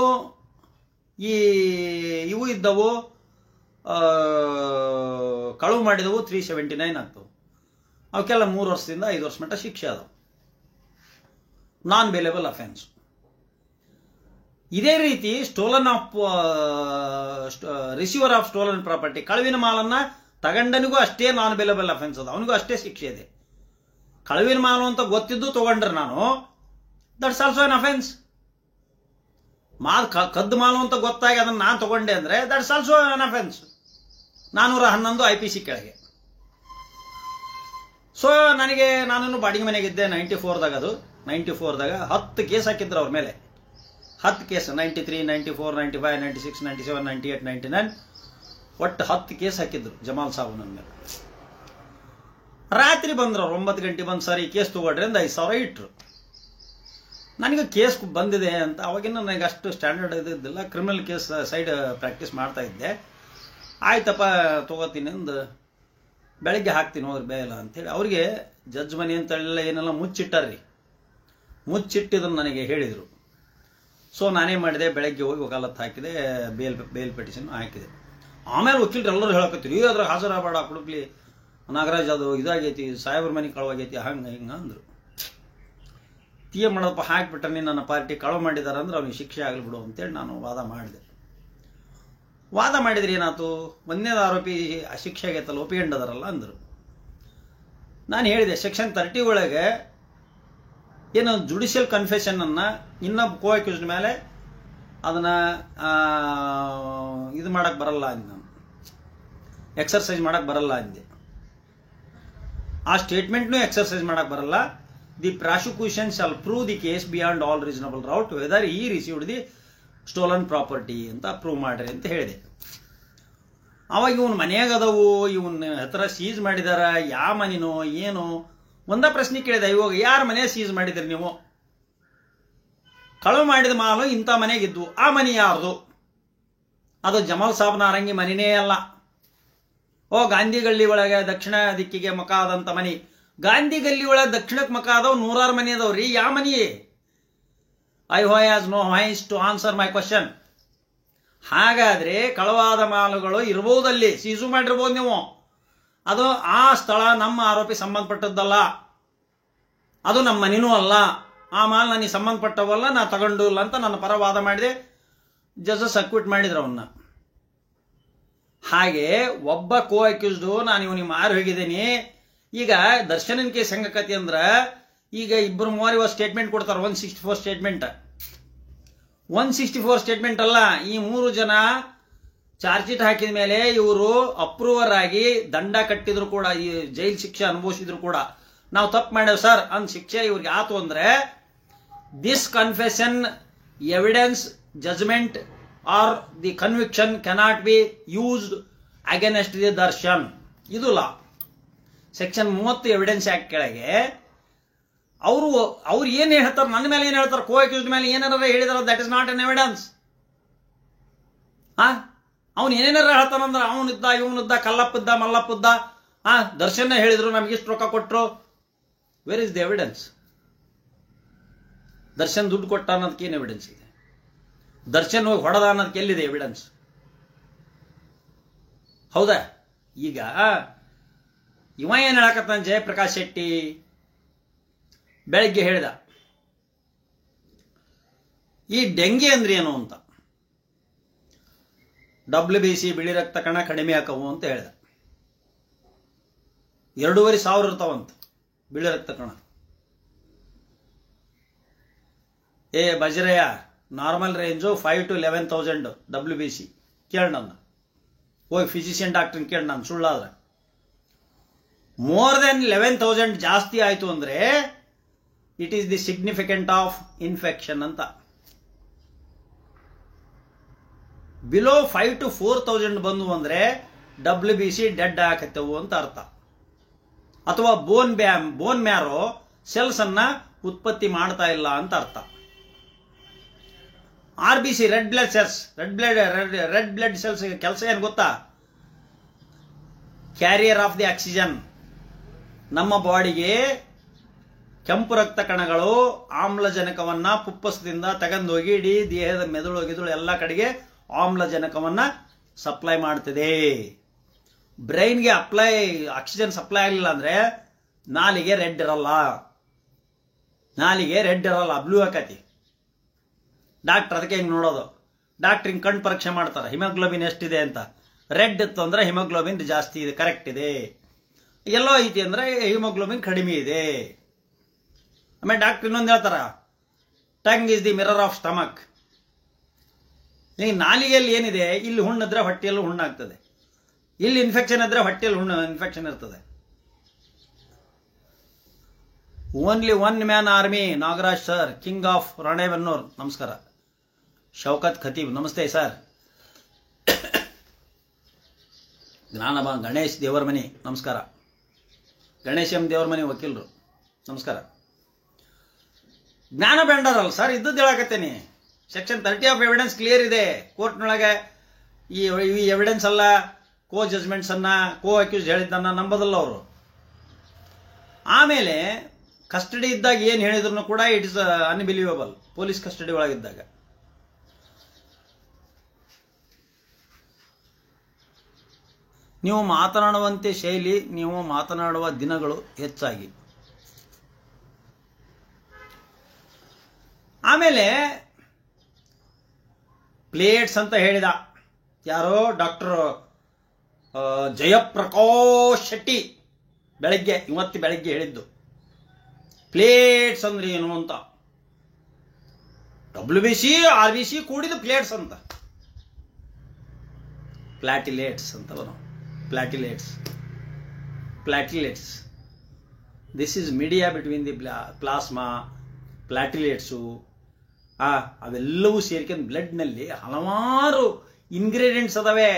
ಇವು ಇದ್ದವು, ಕಳುವು ಮಾಡಿದವು 379 ಆಗ್ತವು. ಅವಕ್ಕೆಲ್ಲ 3 ವರ್ಷದಿಂದ 5 ವರ್ಷ ಮಟ್ಟ ಶಿಕ್ಷೆ ಅದಾವ. Non bailable offence. ಇದೇ ರೀತಿ stolen of receiver of stolen property, ಕಳುವಿನ ಮಾಲನ್ನ ತಗೊಂಡನಿಗೂ ಅಷ್ಟೇ ನಾನ್ ಬೇಲೇಬಲ್ ಅಫೆನ್ಸ್ ಅದ, ಅವನಿಗೂ ಅಷ್ಟೇ ಶಿಕ್ಷೆ ಇದೆ. ಕಳುವಿನ ಮಾಲು ಅಂತ ಗೊತ್ತಿದ್ದು ತಗೊಂಡ್ರೆ ನಾನು, ದಟ್ಸ್ ಆಲ್ಸೋ ಅನ್ ಅಫೆನ್ಸ್. ಕದ್ದು ಮಾಲು ಅಂತ ಗೊತ್ತಾಗಿ ಅದನ್ನು ನಾನು ತಗೊಂಡೆ ಅಂದ್ರೆ that's also an offence. 411 IPC ಕೆಳಗೆ. ಸೊ ನಾನು ಬಾಡಿಗೆ ಮನೆಗಿದ್ದೆ 94ದಾಗ. ಅದು 94ದಾಗ 10 ಕೇಸ್ ಹಾಕಿದ್ರು ಅವ್ರ ಮೇಲೆ. 10 ಕೇಸ್, 93, 94, 95, 96, 97, 98, 99 ಒಟ್ಟು 10 ಕೇಸ್ ಹಾಕಿದ್ರು ಜಮಾಲ್ ಸಾಬು ನನ್ನ ಮೇಲೆ. ರಾತ್ರಿ ಬಂದ್ರು ಅವ್ರು 9 ಗಂಟೆ ಬಂದು, ಸರಿ ಕೇಸ್ ತಗೊಳ್ರಿ ಅಂತ 5,000 ಇಟ್ರು. ನನಗೆ ಕೇಸ್ ಬಂದಿದೆ ಅಂತ ಅವಾಗಿನ ನನಗೆ ಅಷ್ಟು ಸ್ಟ್ಯಾಂಡರ್ಡ್ ಇದ್ದಿದ್ದಿಲ್ಲ. ಕ್ರಿಮಿನಲ್ ಕೇಸ್ ಸೈಡ್ ಪ್ರಾಕ್ಟೀಸ್ ಮಾಡ್ತಾ ಇದ್ದೆ. ಆಯ್ತಪ್ಪ ತಗೋತೀನಿ ಅಂದು ಬೆಳಗ್ಗೆ ಹಾಕ್ತೀನಿ ಹೋಗ್ರಿ ಬೇಲ ಅಂತೇಳಿ ಅವ್ರಿಗೆ ಜಡ್ಜ್ ಮನಿ ಅಂತೆಲ್ಲ ಏನೆಲ್ಲ ಮುಚ್ಚಿಟ್ಟಾರ್ರಿ. ಮುಚ್ಚಿಟ್ಟಿದ್ದನ್ನು ನನಗೆ ಹೇಳಿದರು. ಸೊ ನಾನೇ ಮಾಡಿದೆ, ಬೆಳಗ್ಗೆ ಹೋಗಿ ವಕಾಲತ್ತು ಹಾಕಿದೆ, ಬೇಲ್ ಪಿಟಿಷನ್ ಹಾಕಿದೆ. ಆಮೇಲೆ ವಕೀಲರು ಎಲ್ಲರೂ ಹೇಳಕತ್ತೀರಿ, ಅದ್ರಾಗ ಹಾಜರಾಗಬೇಡ ಕುಡುಕ್ಲಿ ನಾಗರಾಜ್, ಅದು ಇದಾಗೈತಿ, ಸಾಹೇಬ್ರ ಮನೆ ಕಳವಾಗೈತಿ, ಹಂಗೆ ಹಿಂಗೆ ಅಂದರು. ತೀಯ ಮಾಡೋದಪ್ಪ, ಹಾಕಿಬಿಟ್ರೆ ನನ್ನ ಪಾರ್ಟಿ ಕಳವು ಮಾಡಿದಾರೆ ಅಂದ್ರೆ ಅವ್ನಿಗೆ ಶಿಕ್ಷೆ ಆಗಲಿ ಬಿಡು ಅಂತೇಳಿ ನಾನು ವಾದ ಮಾಡಿದೆ. ವಾದ ಮಾಡಿದ್ರೆ ಏನಾಯ್ತು, ಒಂದನೇದು ಆರೋಪಿ ಶಿಕ್ಷೆ ಆಗೈತಲ್ಲ, ಒಪ್ಪಿಕೊಂಡದಾರಲ್ಲ ಅಂದರು. ನಾನು ಹೇಳಿದೆ, ಸೆಕ್ಷನ್ 30 ಒಳಗೆ ಏನು ಜುಡಿಷಿಯಲ್ ಕನ್ಫೆಷನನ್ನು ಇನ್ನೊಬ್ಬ ಕೋ ಅಕ್ಯೂಸ್ಡ್ ಮೇಲೆ ಅದನ್ನು ಇದು ಮಾಡಕ್ಕೆ ಬರಲ್ಲ ಅಂದೆ, ನಾನು ಎಕ್ಸರ್ಸೈಸ್ ಮಾಡಕ್ಕೆ ಬರಲ್ಲ ಅಂದೆ. ಆ ಸ್ಟೇಟ್ಮೆಂಟ್ನೂ ಎಕ್ಸರ್ಸೈಸ್ ಮಾಡಕ್ಕೆ ಬರಲ್ಲ. The prosecution shall prove the case beyond all reasonable doubt whether he received the stolen property ಅಂತ ಪ್ರೂವ್ ಮಾಡ್ರಿ ಅಂತ ಹೇಳಿದೆ. ಅವಾಗ ಇವನ್ ಮನೆಯಾಗ ಅದವು, ಇವನ್ ಹತ್ರ ಸೀಸ್ ಮಾಡಿದಾರ, ಯಾವ ಮನಿನೋ ಏನೋ ಒಂದ ಪ್ರಶ್ನೆ ಕೇಳಿದೆ. ಇವಾಗ ಯಾರ ಮನೆ ಸೀಸ್ ಮಾಡಿದ್ರಿ ನೀವು? ಕಳುವು ಮಾಡಿದ ಮಾಲು ಇಂಥ ಮನೆಗಿದ್ವು, ಆ ಮನೆ ಯಾರ್ದು? ಅದು ಜಮಾಲ್ ಸಾಬ್ ನಾರಂಗಿ ಮನಿನೇ ಅಲ್ಲ. ಗಾಂಧಿ ಗಲ್ಲಿ ಒಳಗೆ ದಕ್ಷಿಣ ದಿಕ್ಕಿಗೆ ಮುಖ ಆದಂತ ಮನಿ. ಗಾಂಧಿ ಗಲ್ಲಿ ಒಳಗೆ ದಕ್ಷಿಣಕ್ಕೆ ಮುಖ ಆದವ್ 100 ಮನಿ ಅದಾವ್ರಿ. ಯಾವ money? I has no voice to answer my question. ಹಾಗಾದ್ರೆ ಕಳವಾದ ಮಾಲುಗಳು ಇರ್ಬೋದಲ್ಲಿ, ಸೀಸು ಮಾಡಿರ್ಬೋದು ನೀವು. ಅದು ಆ ಸ್ಥಳ ನಮ್ಮ ಆರೋಪಿ ಸಂಬಂಧಪಟ್ಟದ್ದಲ್ಲ, ಅದು ನಮ್ಮ ಮನಿನೂ ಅಲ್ಲ. ಆ ಮಾಲ್ ನನಗೆ ಸಂಬಂಧಪಟ್ಟವಲ್ಲ, ನಾ ತಗೊಂಡು ಇಲ್ಲ ಅಂತ ನನ್ನ ಪರ ವಾದ ಮಾಡಿದೆ. ಜಡ್ಜಸ್ ಅಕ್ವಿಟ್ ಮಾಡಿದ್ರು ಅವನ್ನ. ಹಾಗೆ ಒಬ್ಬ ಕೋ ಅಕ್ಯೂಸ್ಡು ನಾನು ಇವನಿಗೆ ಮಾರಿ ಹೋಗಿದ್ದೀನಿ. ಈಗ ದರ್ಶನನ್ ಕೇಸ್ ಹೆಂಗಕತಿ ಅಂದ್ರ, ಈಗ 2-3 ಸ್ಟೇಟ್ಮೆಂಟ್ ಕೊಡ್ತಾರೆ. 164 ಸ್ಟೇಟ್ಮೆಂಟ್, 164 ಸ್ಟೇಟ್ಮೆಂಟ್ ಅಲ್ಲ. ಈ 3 ಜನ ಚಾರ್ಜ್ ಶೀಟ್ ಹಾಕಿದ ಮೇಲೆ ಇವರು ಅಪ್ರೂವರ್ ಆಗಿ ದಂಡ ಕಟ್ಟಿದ್ರು ಕೂಡ, ಈ ಜೈಲ್ ಶಿಕ್ಷೆ ಅನುಭವಿಸಿದ್ರು ಕೂಡ, ನಾವು ತಪ್ಪು ಮಾಡ್ಯಾವ ಸರ್ ಅಂದ್ ಶಿಕ್ಷೆ ಇವ್ರಿಗೆ ಆತು ಅಂದ್ರೆ, this confession evidence judgment or the conviction cannot be used against the Darshan. ಇದು ಲಾ. ಸೆಕ್ಷನ್ 30 ಎವಿಡೆನ್ಸ್ ಆಕ್ಟ್ ಕೆಳಗೆ ಅವ್ರು ಏನ್ ಹೇಳ್ತಾರೆ, ನನ್ನ ಮೇಲೆ ಏನ್ ಹೇಳ್ತಾರೆ, ಕೋ ಅಕ್ಯೂಸ್ಡ್ ಮೇಲೆ ಏನಾರ ಹೇಳಿದಾರ, that is not an evidence. ಅವ್ನು ಏನೇನಾರ ಹೇಳ್ತಾನಂದ್ರ, ಅವನಿದ್ದ ಇವನಿದ್ದ, ಕಲ್ಲಪ್ಪಿದ್ದ ಮಲ್ಲಪ್ಪಿದ್ದ, ದರ್ಶನ ಹೇಳಿದ್ರು ನಮ್ಗೆ ಇಷ್ಟು ರೊಕ್ಕ ಕೊಟ್ರು. Where is the evidence? Darshan ದುಡ್ಡು ಕೊಟ್ಟ ಅನ್ನೋದಕ್ಕೆ ಏನು ಎವಿಡೆನ್ಸ್ ಇದೆ? ದರ್ಶನ್ ಹೋಗಿ ಹೊಡೆದ ಅನ್ನೋದಕ್ಕೆ ಎಲ್ಲಿದೆ ಎವಿಡೆನ್ಸ್? ಹೌದಾ? ಈಗ ಇವ ಏನ್ ಹೇಳಕತ್ತಾನ, ಜಯಪ್ರಕಾಶ್ ಶೆಟ್ಟಿ ಬೆಳಗ್ಗೆ ಹೇಳಿದ ಈ ಡೆಂಗಿ ಅಂದ್ರೆ ಏನು ಅಂತ. WBC ಬಿಳಿ ರಕ್ತ ಕಣ ಕಡಿಮೆ ಆಕವು ಅಂತ ಹೇಳಿದ. 2,500 ಇರ್ತಾವಂತ ಬಿಳಿ ರಕ್ತ ಕಣ. ಬಜರಯ್ಯ, ನಾರ್ಮಲ್ ರೇಂಜು 5 to 11,000 WBC. ಕೇಳ ನನ್ನ, ಹೋಗಿ ಫಿಸಿಷಿಯನ್ ಡಾಕ್ಟರ್ ಕೇಳಿ ನಾನು, ಸುಳ್ಳಾದ್ರೆ. ಮೋರ್ ದೆನ್ 11,000 ಜಾಸ್ತಿ ಆಯ್ತು ಅಂದ್ರೆ it is the significant of infection ಅಂತ. ಬಿಲೋ 5 to 4,000 ಬಂದು ಅಂದ್ರೆ WBC ಡೆಡ್ ಹಾಕತ್ತವು ಅಂತ ಅರ್ಥ. ಅಥವಾ ಬೋನ್ ಮ್ಯಾರೋ ಸೆಲ್ಸ್ ಅನ್ನ ಉತ್ಪತ್ತಿ ಮಾಡ್ತಾ ಇಲ್ಲ ಅಂತ ಅರ್ಥ. RBC ರೆಡ್ ಬ್ಲಡ್ ಸೆಲ್ಸ್ ಕೆಲಸ ಏನು ಗೊತ್ತಾ? Carrier of the oxygen. ನಮ್ಮ ಬಾಡಿಗೆ ಕೆಂಪು ರಕ್ತ ಕಣಗಳು ಆಮ್ಲಜನಕವನ್ನ ಪುಪ್ಪಸದಿಂದ ತಗೊಂಡೋಗಿ ಇಡೀ ದೇಹದ ಮೆದುಳು ಎಲ್ಲ ಕಡೆಗೆ ಆಮ್ಲಜನಕವನ್ನ ಸಪ್ಲೈ ಮಾಡ್ತಿದೆ. ಬ್ರೈನ್ಗೆ ಆಕ್ಸಿಜನ್ ಸಪ್ಲೈ ಆಗಲಿಲ್ಲ ಅಂದ್ರೆ ನಾಲಿಗೆ ರೆಡ್ ಇರಲ್ಲ, ಬ್ಲೂ ಆಕತಿ. ಡಾಕ್ಟರ್ ಅದಕ್ಕೆ ಹಿಂಗೆ ನೋಡೋದು. ಡಾಕ್ಟರ್ ಹಿಂಗೆ ಕಣ್ಣು ಪರೀಕ್ಷೆ ಮಾಡ್ತಾರೆ, ಹಿಮೋಗ್ಲೋಬಿನ್ ಎಷ್ಟಿದೆ ಅಂತ. ರೆಡ್ ಇತ್ತು ಅಂದ್ರೆ ಹಿಮೋಗ್ಲೋಬಿನ್ ಜಾಸ್ತಿ ಇದೆ, ಕರೆಕ್ಟ್ ಇದೆ. ಎಲ್ಲೋ ಐತಿ ಅಂದ್ರೆ ಹಿಮೋಗ್ಲೋಬಿನ್ ಕಡಿಮೆ ಇದೆ. ಆಮೇಲೆ ಡಾಕ್ಟರ್ ಇನ್ನೊಂದು ಹೇಳ್ತಾರ, tongue is the mirror of stomach. ಈಗ ನಾಲಿಗೆಯಲ್ಲಿ ಏನಿದೆ, ಇಲ್ಲಿ ಹುಣ್ಣಿದ್ರೆ ಹೊಟ್ಟೆಯಲ್ಲೂ ಹುಣ್ಣಾಗ್ತದೆ, ಇಲ್ಲಿ ಇನ್ಫೆಕ್ಷನ್ ಇದ್ರೆ ಹೊಟ್ಟೆಯಲ್ಲಿ ಇನ್ಫೆಕ್ಷನ್ ಇರ್ತದೆ. Only one man army. Nagaraj sir, king of Ranebennur, ನಮಸ್ಕಾರ. ಶೌಕತ್ ಖತೀಬ್, ನಮಸ್ತೆ ಸರ್. ಗಣೇಶ್ ದೇವರಮನಿ, ನಮಸ್ಕಾರ. ಗಣೇಶ್ ಎಂ ದೇವರಮನಿ ವಕೀಲರು, ನಮಸ್ಕಾರ. ಜ್ಞಾನ ಬೆಂಡರಲ್ಲ ಸರ್, ಇದ್ದದ್ದು ಹೇಳಕತ್ತೇನೆ. ಸೆಕ್ಷನ್ 30 ಆಫ್ ಎವಿಡೆನ್ಸ್ ಕ್ಲಿಯರ್ ಇದೆ. ಕೋರ್ಟ್ನೊಳಗೆ ಈ ಎವಿಡೆನ್ಸ್ ಅಲ್ಲ, ಕೋ ಜಜ್ಮೆಂಟ್ಸ್ ಅನ್ನ, ಕೋ ಅಕ್ಯೂಸ್ ಹೇಳಿದ್ದನ್ನ ನಂಬೋದಲ್ಲ ಅವರು. ಆಮೇಲೆ ಕಸ್ಟಡಿ ಇದ್ದಾಗ ಏನು ಹೇಳಿದ್ರು ಕೂಡ it is unbelievable. Police custody ಒಳಗಿದ್ದಾಗ ನೀವು ಮಾತನಾಡುವಂತೆ ಶೈಲಿ, ನೀವು ಮಾತನಾಡುವ ದಿನಗಳು ಹೆಚ್ಚಾಗಿ. ಆಮೇಲೆ ಪ್ಲೇಟ್ಸ್ ಅಂತ ಹೇಳಿದ ಯಾರೋ ಡಾಕ್ಟರ್ ಜಯಪ್ರಕಾಶ್ ಶೆಟ್ಟಿ, ಇವತ್ತು ಬೆಳಗ್ಗೆ ಹೇಳಿದ್ದು. ಪ್ಲೇಟ್ಸ್ ಅಂದ್ರೆ ಏನು ಅಂತ. WBC RBC ಕೂಡಿದ ಪ್ಲೇಟ್ಸ್ ಅಂತ. ಪ್ಲಾಟಿಲೇಟ್ಸ್ ಅಂತ ಬರೋ, platelets. This is media between the plasma, platelets. ಅವೆಲ್ಲವೂ ಸೇರ್ಕೊಂಡು ಬ್ಲಡ್ನಲ್ಲಿ ಹಲವಾರು ಇಂಗ್ರೀಡಿಯೆಂಟ್ಸ್ ಅದಾವೆ.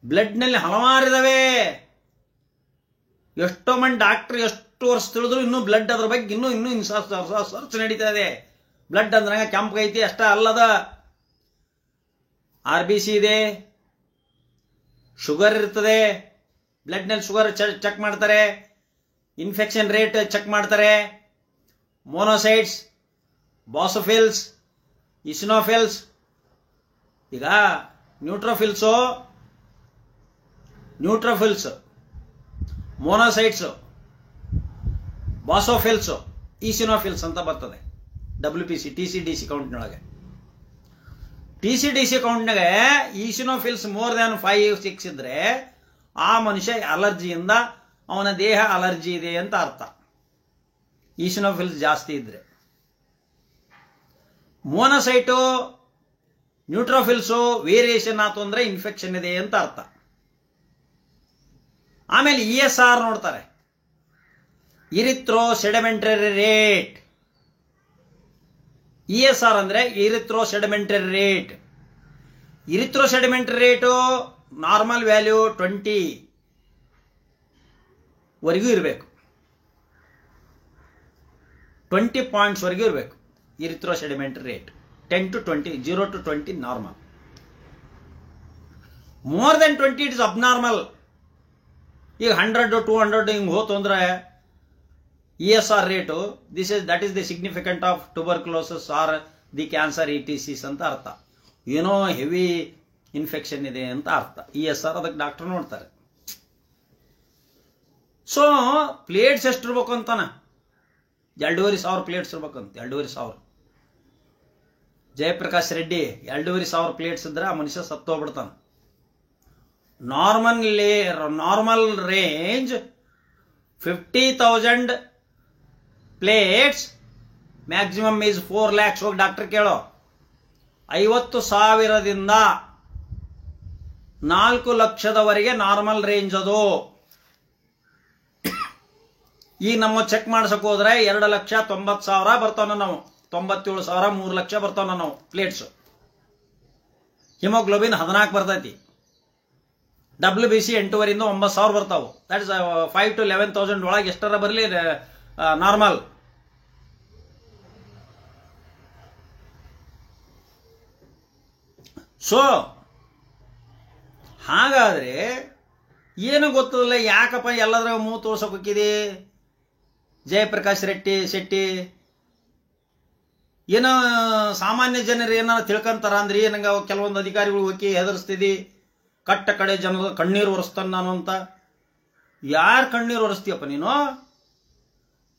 ಬ್ಲಡ್ನಲ್ಲಿ ಹಲವಾರು ಇದಾವೆ. ಎಷ್ಟೋ ಮಂದಿ ಡಾಕ್ಟರ್ ಎಷ್ಟು ವರ್ಷ ತಿಳಿದ್ರು ಇನ್ನೂ ಬ್ಲಡ್ ಅದ್ರ ಬಗ್ಗೆ ಇನ್ನೂ ಸರ್ಚ್ ನಡೀತಾ ಇದೆ. ಬ್ಲಡ್ ಅಂದ್ರಾಗ ಕೆಂಪಗೈತಿ ಅಷ್ಟ ಅಲ್ಲದ. RBC ಇದೆ, ಶುಗರ್ ಇರ್ತದೆ, ಬ್ಲಡ್ನಲ್ಲಿ ಶುಗರ್ ಚೆಕ್ ಮಾಡ್ತಾರೆ, ಇನ್ಫೆಕ್ಷನ್ ರೇಟ್ ಚೆಕ್ ಮಾಡ್ತಾರೆ, ಮೋನೋಸೈಟ್ಸ್, ಬಾಸೋಫಿಲ್ಸ್, ಇಸಿನೋಫಿಲ್ಸ್. ಈಗ ನ್ಯೂಟ್ರೋಫಿಲ್ಸ್, ಮೋನೋಸೈಟ್ಸ್, ಬಾಸೋಫಿಲ್ಸ್, ಈಸಿನೋಫಿಲ್ಸ್ ಅಂತ ಬರ್ತದೆ WBC TCDC ಕೌಂಟ್ನೊಳಗೆ. TCDC ಕೌಂಟ್ನಾಗೆ ಈಸಿನೋಫಿಲ್ಸ್ ಮೋರ್ ದ್ಯಾನ್ 5-6 ಇದ್ರೆ ಆ ಮನುಷ್ಯ ಅಲರ್ಜಿಯಿಂದ ಅವನ ದೇಹ ಅಲರ್ಜಿ ಇದೆ ಅಂತ ಅರ್ಥ. ಈಸಿನೋಫಿಲ್ಸ್ ಜಾಸ್ತಿ ಇದ್ರೆ. ಮೋನೋಸೈಟು, ನ್ಯೂಟ್ರೋಫಿಲ್ಸು ವೇರಿಯೇಷನ್ ಆಯ್ತು ಅಂದ್ರೆ ಇನ್ಫೆಕ್ಷನ್ ಇದೆ ಅಂತ ಅರ್ಥ. ಆಮೇಲೆ ESR ನೋಡ್ತಾರೆ, ಇರಿಥ್ರೋ ಸೆಡಿಮೆಂಟರಿ ರೇಟ್. ESR ಅಂದ್ರೆ erythro sedimentary rate. Erythro sedimentary rate normal value 20 ವರೆಗೂ ಇರಬೇಕು, 20 ಪಾಯಿಂಟ್ಸ್ ವರೆಗೂ ಇರಬೇಕು erythro sedimentary rate. 10 to 20, 0 to 20 normal. More than 20 it is abnormal. ಈಗ 100 200 ಹಿಂಗೆ ಹೋತು ಅಂದ್ರೆ ESR rate that is the significant of tuberculosis or the cancer ETCs ಅಂತ ಅರ್ಥ. ಏನೋ ಹೆವಿ ಇನ್ಫೆಕ್ಷನ್ ಇದೆ ಅಂತ ಅರ್ಥ. ESR ಅದಕ್ಕೆ ಡಾಕ್ಟರ್ ನೋಡ್ತಾರೆ. ಸೊ ಪ್ಲೇಟ್ಸ್ ಎಷ್ಟಿರ್ಬೇಕು ಅಂತಾನ 2,500 ಪ್ಲೇಟ್ಸ್ ಇರ್ಬೇಕಂತ. 2,500. ಜಯಪ್ರಕಾಶ್ ರೆಡ್ಡಿ 2,500 ಪ್ಲೇಟ್ಸ್ ಇದ್ರೆ ಆ ಮನುಷ್ಯ ಸತ್ತೋಗ್ಬಿಡ್ತಾನೆ. Normal range 50,000 plates, maximum is 4 lakhs. ಹೋಗಿ ಡಾಕ್ಟರ್ ಕೇಳೋ. 50,000ದಿಂದ 4 ಲಕ್ಷದವರೆಗೆ ನಾರ್ಮಲ್ ರೇಂಜ್ ಅದು. ಈಗ ನಮ್ಮ ಚೆಕ್ ಮಾಡ್ಸಕ್ ಹೋದ್ರೆ 2,90,000 ಬರ್ತಾವ. ನಾವು 97,000, 3 ಲಕ್ಷ ಬರ್ತಾವ ನಾವು ಪ್ಲೇಟ್ಸ್. ಹಿಮೋಗ್ಲೋಬಿನ್ 14 ಬರ್ತೈತಿ. WBC 8,500 9,000 ಬರ್ತಾವು. ದಟ್ ಇಸ್ 5,000 to 11,000 ಒಳಗೆ ಎಷ್ಟರ ಬರಲಿ ನಾರ್ಮಲ್. ಸೊ ಹಾಗಾದ್ರೆ ಏನು ಗೊತ್ತಿಲ್ಲ, ಯಾಕಪ್ಪ ಎಲ್ಲದ್ರ ಮೂಗು ತೋರ್ಸಕ್ ಹೋಗಿದಿ ಜಯಪ್ರಕಾಶ್ ಶೆಟ್ಟಿ? ಏನೋ ಸಾಮಾನ್ಯ ಜನರು ಏನಾರ ತಿಳ್ಕೊಂತಾರ ಅಂದ್ರೆ ಏನಂಗ ಕೆಲವೊಂದು ಅಧಿಕಾರಿಗಳು ಹೋಗಿ ಹೆದರ್ಸ್ತಿದಿ, ಕಟ್ಟ ಕಡೆ ಜನರ ಕಣ್ಣೀರು ಒರೆಸ್ತಾನ ನಾನು ಅಂತ. ಯಾರು ಕಣ್ಣೀರು ಒರೆಸ್ತೀಯಪ್ಪ ನೀನು?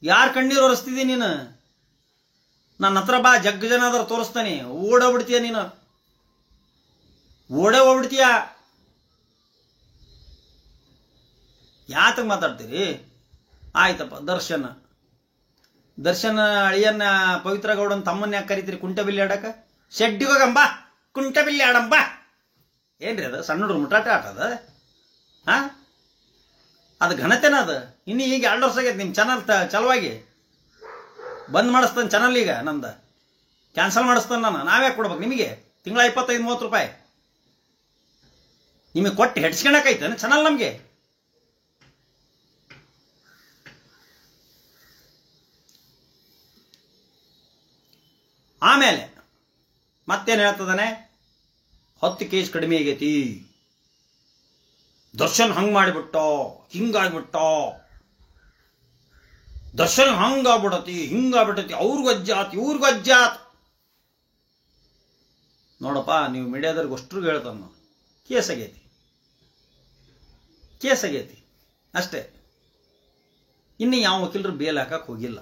ಯಾರು ಕಣ್ಣೀರು ಒರೆಸ್ತಿದಿ ನೀನು? ನನ್ನ ಹತ್ರ ಬಾ, ಜಗ್ ಜನ ಅದ್ರ ತೋರಿಸ್ತಾನೆ. ಓಡೋಗ್ಬಿಡ್ತೀಯ ನೀನು, ಓಡೇ ಹೋಗ್ಬಿಡ್ತೀಯ. ಯಾತಕ್ಕೆ ಮಾತಾಡ್ತೀರಿ? ಆಯ್ತಪ್ಪ, ದರ್ಶನ್ ಅಳಿಯನ್ನ ಪವಿತ್ರ ಗೌಡನ್ ತಮ್ಮನ್ನ ಯಾಕೆ ಕರಿತೀರಿ ಕುಂಟಬಿಲ್ಲಿ ಆಡಕ? ಶೆಡ್ಡಿಗೆ ಹೋಗಂಬ, ಕುಂಟಬಿಲ್ಲಿ ಆಡಂಬ. ಏನ್ರಿ ಅದು? ಸಣ್ಣ ಹುಡುಗ್ರು ಮುಟ್ಟಾಟ ಆಟ ಅದ? ಹಾ, ಅದು ಘನತೆನ ಅದು. ಇನ್ನು ಈಗ 2 ವರ್ಷ ಆಗೈತೆ ನಿಮ್ಮ ಚಾನಲ್ ಚಲವಾಗಿ. ಬಂದ್ ಮಾಡಿಸ್ತಾನೆ ಚಾನಲ್. ಈಗ ನಂದು ಕ್ಯಾನ್ಸಲ್ ಮಾಡಿಸ್ತಾನೆ ನಾನು. ನಾವ್ಯಾಕೆ ಕೊಡ್ಬೇಕು ನಿಮಗೆ? ತಿಂಗಳ 25-30 ರೂಪಾಯಿ ನಿಮಗೆ ಕೊಟ್ಟು ಹೆಡ್ಸ್ಕೊಳಕೈತೆ ಚಾನಲ್ ನಮಗೆ. ಆಮೇಲೆ ಮತ್ತೇನು ಹೇಳ್ತದಾನೆ? 10 ಕೇಸ್ ಕಡಿಮೆ ಆಗೈತಿ. ದರ್ಶನ್ ಹಂಗ್ ಮಾಡಿಬಿಟ್ಟ, ಹಿಂಗಾಗ್ಬಿಟ್ಟ, ದರ್ಶನ್ ಹಂಗಾಗ್ಬಿಡತಿ, ಹಿಂಗಾಗ್ಬಿಟ್ಟತಿ, ಅವ್ರಿಗಜ್ಜಾತ್ ಇವ್ರಿಗಜ್ಜಾತ್. ನೋಡಪ್ಪ, ನೀವು ಮೀಡಿಯಾದವ್ರಿಗೆ ಅಷ್ಟ್ರಿಗೆ ಹೇಳ್ತಾನ ನಾವು, ಕೇಸ್ ಆಗೈತಿ ಅಷ್ಟೇ. ಇನ್ನು ಯಾವ ವಕೀಲರು ಬೇಲ್ ಹಾಕಕ್ಕೆ ಹೋಗಿಲ್ಲ.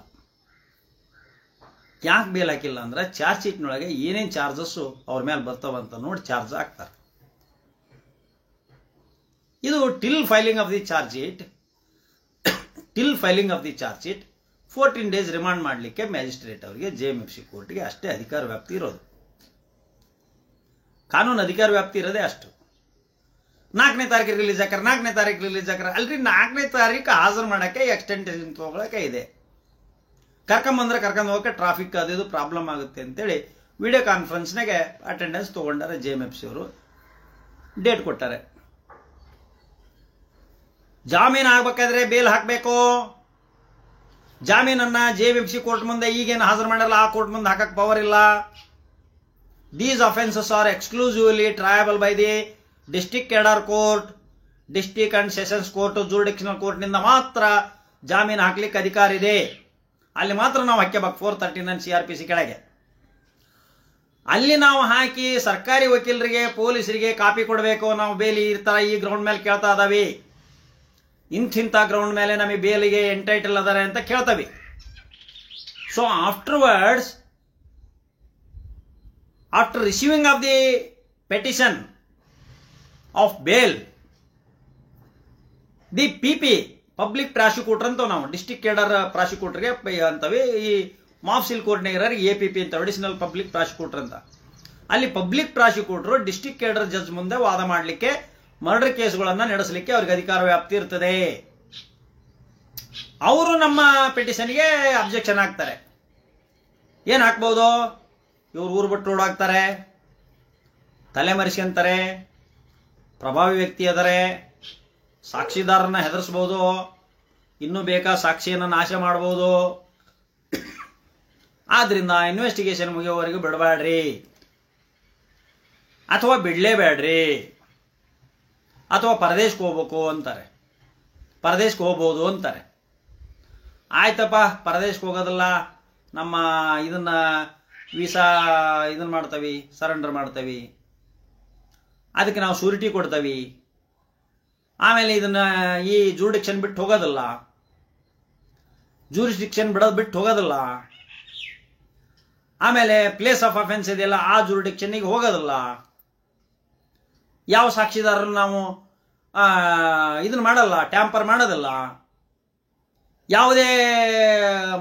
ಯಾಕೆ ಬೇಲ್ ಹಾಕಿಲ್ಲ ಅಂದ್ರೆ ಚಾರ್ಜ್ ಶೀಟ್ನೊಳಗೆ ಏನೇನು ಚಾರ್ಜಸ್ಸು ಅವ್ರ ಮೇಲೆ ಬರ್ತಾವಂತ ನೋಡಿ ಚಾರ್ಜ್ ಹಾಕ್ತಾರೆ. ಇದು till filing of the charge sheet 14 days remand ಮಾಡಲಿಕ್ಕೆ ಮ್ಯಾಜಿಸ್ಟ್ರೇಟ್ ಅವರಿಗೆ, JMFC ಕೋರ್ಟ್ಗೆ ಅಷ್ಟೇ ಅಧಿಕಾರ ವ್ಯಾಪ್ತಿ ಇರೋದು. ಕಾನೂನು ಅಧಿಕಾರ ವ್ಯಾಪ್ತಿ ಇರೋದೇ ಅಷ್ಟು. 4ನೇ ತಾರೀಕಿಗೆ ರಿಲೀಸ್ ಹಾಕಾರ, 4ನೇ ತಾರೀಕು ರಿಲೀಸ್ ಹಾಕಾರ. ಅಲ್ರಿ 4ನೇ ತಾರೀಕು ಹಾಜರು ಮಾಡೋಕ್ಕೆ ಎಕ್ಸ್ಟೆಂಟೇಷನ್ ತಗೊಳಕ್ಕೆ ಇದೆ. ಕರ್ಕೊಂಬಂದ್ರೆ ಕರ್ಕೊಂಡು ಹೋಗಕ್ಕೆ ಟ್ರಾಫಿಕ್ ಅದು ಪ್ರಾಬ್ಲಮ್ ಆಗುತ್ತೆ ಅಂತೇಳಿ ವಿಡಿಯೋ ಕಾನ್ಫರೆನ್ಸ್ನಾಗೆ ಅಟೆಂಡೆನ್ಸ್ ತೊಗೊಂಡಾರೆ. JMFC ಅವರು ಡೇಟ್ ಕೊಟ್ಟಾರೆ. ಜಾಮೀನು ಆಗ್ಬೇಕಾದ್ರೆ ಬೇಲ್ ಹಾಕಬೇಕು. ಜಾಮೀನನ್ನ JMFC ಕೋರ್ಟ್ ಮುಂದೆ ಈಗೇನು ಹಾಜರು ಮಾಡಲ್ಲ, ಆ ಕೋರ್ಟ್ ಮುಂದೆ ಹಾಕಕ್ಕೆ ಪವರ್ ಇಲ್ಲ. These offences are exclusively triable by the district cadre court, district and sessions court, jurisdictional ಕೋರ್ಟ್ನಿಂದ ಮಾತ್ರ ಜಾಮೀನು ಹಾಕ್ಲಿಕ್ಕೆ ಅಧಿಕಾರ ಇದೆ. ಅಲ್ಲಿ ಮಾತ್ರ ನಾವು ಹಾಕ್ಯಬೇಕು 439 CRPC ಕೆಳಗೆ. ಅಲ್ಲಿ ನಾವು ಹಾಕಿ ಸರ್ಕಾರಿ ವಕೀಲರಿಗೆ, ಪೊಲೀಸರಿಗೆ ಕಾಪಿ ಕೊಡಬೇಕು. ನಾವು ಬೇಲಿ ಇರ್ತಾರ ಈ ಗ್ರೌಂಡ್ ಮೇಲೆ ಕೇಳ್ತಾ ಇದಾವಿ, ಇಂಥ ಗ್ರೌಂಡ್ ಮೇಲೆ ನಮಗೆ ಬೇಲಿಗೆ ಎಂಟೈಟಲ್ ಅದಾರೆ ಅಂತ ಕೇಳ್ತವಿ. So afterwards, after receiving of the petition of bail, the PP public prosecutor ಅಂತ ನಾವು ಡಿಸ್ಟ್ರಿಕ್ಟ್ ಕೇಡರ್ ಪ್ರಾಸಿಕ್ಯೂಟರ್ಗೆ ಅಂತವೆ. ಈ ಮಾಫ್ಸಿಲ್ ಕೋರ್ಟ್ನಾಗ ಇರೋರು APP ಅಂತ, ಅಡಿಷನಲ್ ಪಬ್ಲಿಕ್ ಪ್ರಾಸಿಕ್ಯೂಟರ್ ಅಂತ. ಅಲ್ಲಿ public prosecutor district cadre judge ಮುಂದೆ ವಾದ ಮಾಡಲಿಕ್ಕೆ, ಮರ್ಡರ್ ಕೇಸ್ಗಳನ್ನು ನಡೆಸಲಿಕ್ಕೆ ಅವ್ರಿಗೆ ಅಧಿಕಾರ ವ್ಯಾಪ್ತಿ ಇರ್ತದೆ. ಅವರು ನಮ್ಮ ಪಿಟಿಷನ್ಗೆ ಅಬ್ಜೆಕ್ಷನ್ ಹಾಕ್ತಾರೆ. ಏನು ಹಾಕ್ಬಹುದು? ಇವ್ರು ಊರು ಬಿಟ್ಟು ಓಡಾಗ್ತಾರೆ, ತಲೆ ಮರೆಸ್ಕೊಂತಾರೆ, ಪ್ರಭಾವಿ ವ್ಯಕ್ತಿ ಅದರೆ, ಸಾಕ್ಷಿದಾರರನ್ನ ಹೆದರ್ಸ್ಬೋದು, ಇನ್ನೂ ಬೇಕಾ ಸಾಕ್ಷಿಯನ್ನು ನಾಶ ಮಾಡಬಹುದು. ಆದ್ರಿಂದ ಇನ್ವೆಸ್ಟಿಗೇಷನ್ ಮುಗಿಯೋವರೆಗೂ ಬಿಡಬೇಡ್ರಿ, ಅಥವಾ ಬಿಡಲೇಬೇಡ್ರಿ, ಅಥವಾ ಪರದೇಶಕ್ಕೆ ಹೋಗ್ಬೇಕು ಅಂತಾರೆ, ಪರದೇಶಕ್ಕೆ ಹೋಗ್ಬೋದು ಅಂತಾರೆ. ಆಯ್ತಪ್ಪ, ಪರದೇಶಕ್ಕೆ ಹೋಗೋದಿಲ್ಲ, ನಮ್ಮ ಇದನ್ನ ವೀಸಾ ಇದನ್ನ ಮಾಡ್ತೀವಿ, ಸರೆಂಡರ್ ಮಾಡ್ತೀವಿ, ಅದಕ್ಕೆ ನಾವು ಶೂರಿಟಿ ಕೊಡ್ತೀವಿ, ಆಮೇಲೆ ಇದನ್ನ ಈ ಜೂರಿಡಿಕ್ಷನ್ ಬಿಟ್ಟು ಹೋಗೋದಿಲ್ಲ. ಜೂರಿಸ್ಡಿಕ್ಷನ್ ಬಿಟ್ಟು ಹೋಗೋದಿಲ್ಲ. ಆಮೇಲೆ ಪ್ಲೇಸ್ ಆಫ್ ಅಫೆನ್ಸ್ ಇದೆಯಲ್ಲ, ಆ ಜೂರಿಸ್ಡಿಕ್ಷನ್ನಿಗೆ ಹೋಗೋದಿಲ್ಲ. ಯಾವ ಸಾಕ್ಷಿದಾರರು ನಾವು ಇದನ್ನು ಮಾಡಲ್ಲ, ಟ್ಯಾಂಪರ್ ಮಾಡೋದಿಲ್ಲ. ಯಾವುದೇ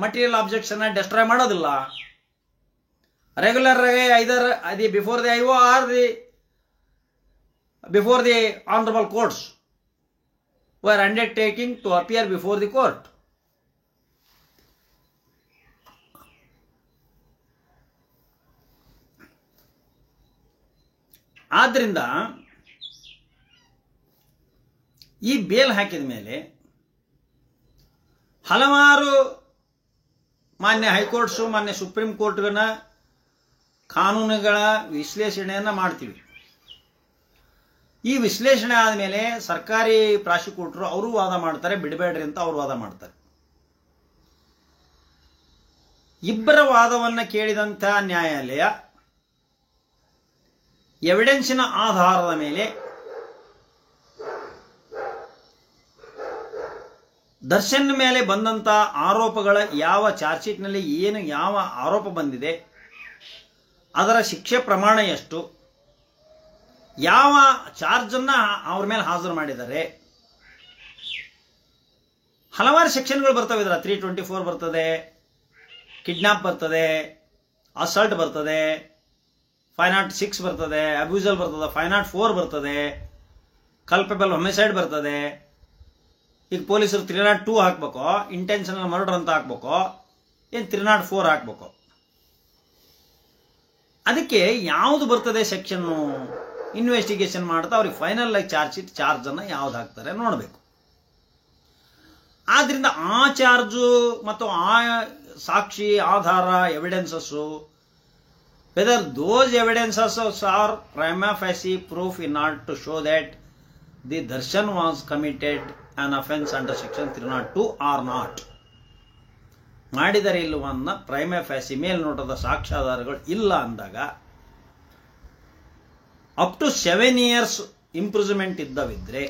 ಮಟೀರಿಯಲ್ ಆಬ್ಜೆಕ್ಟ್ಸ್ ಡೆಸ್ಟ್ರಾಯ್ ಮಾಡೋದಿಲ್ಲ. ರೆಗ್ಯುಲರ್ ಆಗಿ either the before the IO or the before the honourable courts were undertaking to appear before the court. ಆದ್ರಿಂದ ಈ ಬೇಲ್ ಹಾಕಿದ ಮೇಲೆ ಹಲವಾರು ಮಾನ್ಯ ಹೈಕೋರ್ಟ್ಸು, ಮಾನ್ಯ ಸುಪ್ರೀಂ ಕೋರ್ಟ್ಗಳನ್ನ ಕಾನೂನುಗಳ ವಿಶ್ಲೇಷಣೆಯನ್ನು ಮಾಡ್ತೀವಿ. ಈ ವಿಶ್ಲೇಷಣೆ ಆದಮೇಲೆ ಸರ್ಕಾರಿ ಪ್ರಾಸಿಕ್ಯೂಟರ್ ಅವರು ವಾದ ಮಾಡ್ತಾರೆ, ಬಿಡಬೇಡ್ರಿ ಅಂತ ಅವರು ವಾದ ಮಾಡ್ತಾರೆ. ಇಬ್ಬರ ವಾದವನ್ನು ಕೇಳಿದಂಥ ನ್ಯಾಯಾಲಯ ಎವಿಡೆನ್ಸಿನ ಆಧಾರದ ಮೇಲೆ ದರ್ಶನ್ ಮೇಲೆ ಬಂದಂಥ ಆರೋಪಗಳ ಯಾವ ಚಾರ್ಜ್ ಶೀಟ್ನಲ್ಲಿ ಯಾವ ಆರೋಪ ಬಂದಿದೆ, ಅದರ ಶಿಕ್ಷೆ ಪ್ರಮಾಣ ಎಷ್ಟು, ಯಾವ ಚಾರ್ಜನ್ನು ಅವ್ರ ಮೇಲೆ ಹಾಜರು ಮಾಡಿದ್ದಾರೆ, ಹಲವಾರು ಸೆಕ್ಷನ್ಗಳು ಬರ್ತವೆ. ಇದರ 324 ಬರ್ತದೆ, ಕಿಡ್ನಾಪ್ ಬರ್ತದೆ, ಅಸಾಲ್ಟ್ ಬರ್ತದೆ, 506 ಬರ್ತದೆ, ಅಬ್ಯೂಸಲ್ ಬರ್ತದೆ, 504 ಬರ್ತದೆ, ಕಲ್ಪಬಲ್ ಹೊಮಿಸೈಡ್ ಬರ್ತದೆ. ಈಗ ಪೊಲೀಸರು 302 ಹಾಕ್ಬೇಕು, ಇಂಟೆನ್ಷನಲ್ ಮರ್ಡರ್ ಅಂತ ಹಾಕ್ಬೇಕು, ಏನು 304 ಹಾಕ್ಬೇಕು. ಅದಕ್ಕೆ ಯಾವುದು ಬರ್ತದೆ ಸೆಕ್ಷನ್ನು ಇನ್ವೆಸ್ಟಿಗೇಷನ್ ಮಾಡ್ತಾ ಅವ್ರಿಗೆ ಫೈನಲ್ ಆಗಿ ಚಾರ್ಜ್ ಅನ್ನ ಯಾವ್ದು ಹಾಕ್ತಾರೆ ನೋಡಬೇಕು. ಆದ್ರಿಂದ ಆ ಚಾರ್ಜು ಮತ್ತು ಆ ಸಾಕ್ಷಿ ಆಧಾರ evidences, whether those evidences are prima facie proof in order to show that the Darshan was committed an offence under section 302 or not, ಮಾಡಿದರೆ ಇಲ್ಲವನ್ನ ಪ್ರೈಮಾ ಫೇಸಿ ಮೇಲ್ನೋಟದ ಸಾಕ್ಷ್ಯಾಧಾರಗಳು ಇಲ್ಲ ಅಂದಾಗ ಅಪ್ ಟು 7 years ಇಂಪ್ರೂವ್ಮೆಂಟ್ ಇದ್ದವಿದ್ರೆ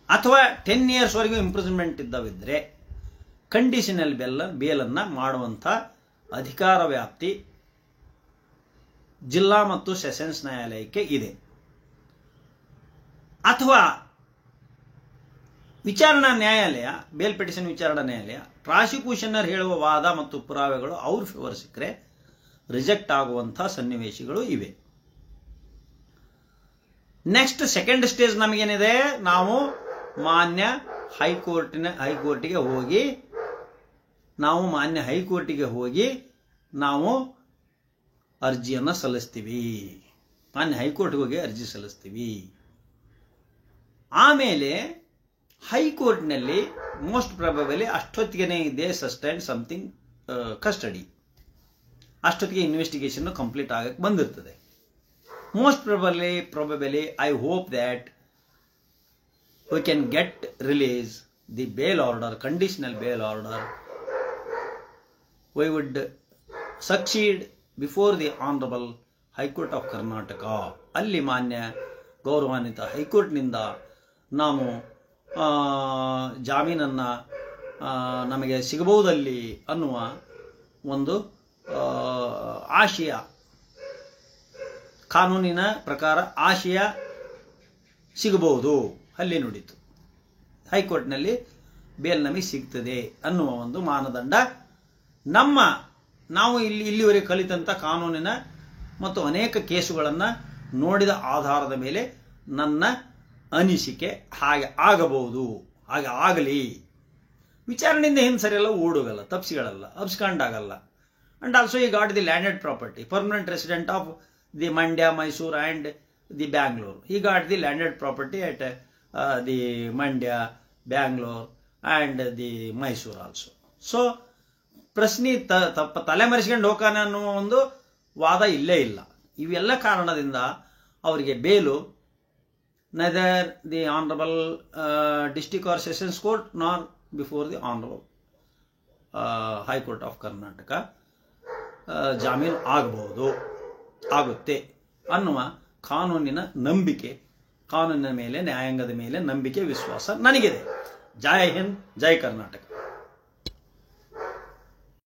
ಅಥವಾ 10 years ವರೆಗೂ ಇಂಪ್ರೂವ್ಮೆಂಟ್ ಇದ್ದವಿದ್ರೆ ಕಂಡೀಷನಲ್ ಬೇಲನ್ನು ಮಾಡುವಂಥ ಅಧಿಕಾರ ವ್ಯಾಪ್ತಿ ಜಿಲ್ಲಾ ಮತ್ತು ಸೆಷನ್ಸ್ ನ್ಯಾಯಾಲಯಕ್ಕೆ ಇದೆ. ಅಥವಾ ವಿಚಾರಣಾ ನ್ಯಾಯಾಲಯ, ಬೇಲ್ ಪಿಟಿಷನ್ ವಿಚಾರಣಾ ನ್ಯಾಯಾಲಯ ಪ್ರಾಸಿಕ್ಯೂಷನರ್ ಹೇಳುವ ವಾದ ಮತ್ತು ಪುರಾವೆಗಳು ಅವ್ರ ಫೇವರ್ ಸಿಕ್ಕರೆ ರಿಜೆಕ್ಟ್ ಆಗುವಂಥ ಸನ್ನಿವೇಶಗಳು ಇವೆ. ನೆಕ್ಸ್ಟ್ ಸೆಕೆಂಡ್ ಸ್ಟೇಜ್ ನಮಗೇನಿದೆ, ನಾವು ಮಾನ್ಯ ಹೈಕೋರ್ಟಿಗೆ ಹೋಗಿ ನಾವು ಅರ್ಜಿಯನ್ನು ಸಲ್ಲಿಸ್ತೀವಿ. ಮಾನ್ಯ ಹೈಕೋರ್ಟ್ಗೆ ಹೋಗಿ ಅರ್ಜಿ ಸಲ್ಲಿಸ್ತೀವಿ. ಆಮೇಲೆ ಹೈಕೋರ್ಟ್ನಲ್ಲಿ ಮೋಸ್ಟ್ ಪ್ರಾಬಬಲಿ ಅಷ್ಟೊತ್ತಿಗೆ ಇದೆ ಸಸ್ಟೈನ್ ಸಮಥಿಂಗ್ ಕಸ್ಟಡಿ, ಅಷ್ಟೊತ್ತಿಗೆ ಇನ್ವೆಸ್ಟಿಗೇಷನ್ ಕಂಪ್ಲೀಟ್ ಆಗಕ್ಕೆ ಬಂದಿರ್ತದೆ. Most probably I hope that we can get release the bail order, conditional bail order. We would succeed before the Honorable High Court of Karnataka. ಅಲ್ಲಿ ಮಾನ್ಯ ಗೌರವಾನ್ವಿತ ಹೈಕೋರ್ಟ್ನಿಂದ ನಾವು ಜಾಮೀನನ್ನು ನಮಗೆ ಸಿಗಬಹುದಲ್ಲಿ ಅನ್ನುವ ಒಂದು ಆಶಯ, ಕಾನೂನಿನ ಪ್ರಕಾರ ಆಶಯ ಸಿಗಬಹುದು ಅಲ್ಲಿ ನುಡಿತು. ಹೈಕೋರ್ಟ್ನಲ್ಲಿ ಬೇಲ್ ನಮಗೆ ಸಿಗ್ತದೆ ಅನ್ನುವ ಒಂದು ಮಾನದಂಡ ನಾವು ಇಲ್ಲಿವರೆಗೆ ಕಲಿತಂಥ ಕಾನೂನಿನ ಮತ್ತು ಅನೇಕ ಕೇಸುಗಳನ್ನು ನೋಡಿದ ಆಧಾರದ ಮೇಲೆ ನನ್ನ ಅನಿಸಿಕೆ ಹಾಗೆ ಆಗಬಹುದು, ಹಾಗೆ ಆಗಲಿ. ವಿಚಾರಣೆಯಿಂದ ಹಿಂಸರಿಯಲ್ಲ, ಓಡೋಗಲ್ಲ, ತಪ್ಪಿಸಿಗಳಲ್ಲ, ಅಬ್ಸ್ಕಾಂಡ್ ಅಂಡ್ ಆಲ್ಸೋ ಈ got the landed property, permanent resident of the Mandya, Mysuru and the Bangalore. He got the landed property at the Mandya, Bangalore and the Mysore also. So ಪ್ರಶ್ನೆ ತಲೆಮರೆಸ್ಕೊಂಡು ಹೋಗಾನೆ ಅನ್ನುವ ಒಂದು ವಾದ ಇಲ್ಲೇ ಇಲ್ಲ. ಇವೆಲ್ಲ ಕಾರಣದಿಂದ ಅವರಿಗೆ bail neither the honourable district or sessions court nor before the honourable High Court of Karnataka ಜಾಮೀನು ಆಗುತ್ತೆ ಅನ್ನುವ ಕಾನೂನಿನ ನಂಬಿಕೆ, ಕಾನೂನಿನ ಮೇಲೆ, ನ್ಯಾಯಾಂಗದ ಮೇಲೆ ನಂಬಿಕೆ, ವಿಶ್ವಾಸ ನನಗಿದೆ. ಜೈ ಹಿಂದ್, ಜೈ ಕರ್ನಾಟಕ.